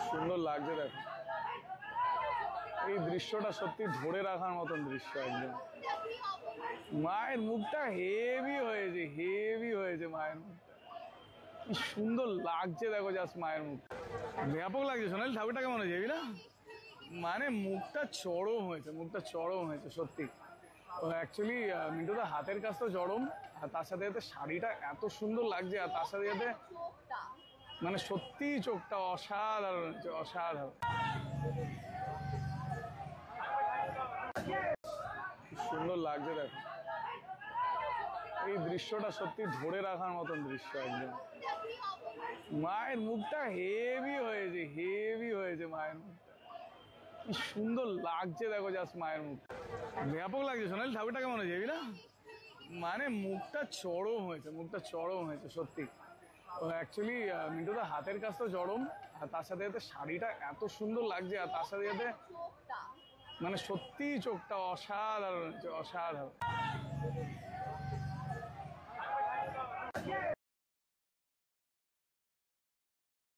সুন্দর লাগছে দেখো, এই দৃশ্যটা সত্যি ধরে রাখার মতন দৃশ্য একদম। মায়ের মুখটা হেভি হয়েছে, হেভি হয়েছে মায়ের মুখটা, কি সুন্দর লাগছে দেখো জাস্ট মায়ের মুখ, ব্যাপক লাগছে। সোনালি ঠাকুরটা কেমন হয়েছে না, মানে মুখটা চরম হয়েছে, মুখটা চরম হয়েছে সত্যি। তো অ্যাকচুয়ালি মিন্টুদা হাতের কাজ তো চরম, আর তার সাথে সাথে শাড়িটা এত সুন্দর লাগছে, আর তার সাথে সাথে মানে সত্যি চোখটা অসাধারণ হয়েছে, অসাধারণ। সুন্দর লাগছে দেখো, এই দৃশ্যটা সত্যি ধরে রাখার মতন দৃশ্য একদম। মায়ের মুখটা হেভি হয়েছে, হেভি হয়েছে মায়ের মুখটা, কি সুন্দর লাগছে দেখো জাস্ট মায়ের মুখ, ব্যাপক লাগছে। সোনালি ঠাকুরটা কেমন হয়েছে না, মানে মুখটা চরম হয়েছে, মুখটা চরম হয়েছে সত্যি। তো অ্যাকচুয়ালি মিন্টুদা হাতের কাজ তো চরম, আর তার সাথে সাথে শাড়িটা এত সুন্দর লাগছে, আর তার সাথে সাথে মানে সত্যি চোখটা অসাধারণ হয়েছে, অসাধারণ।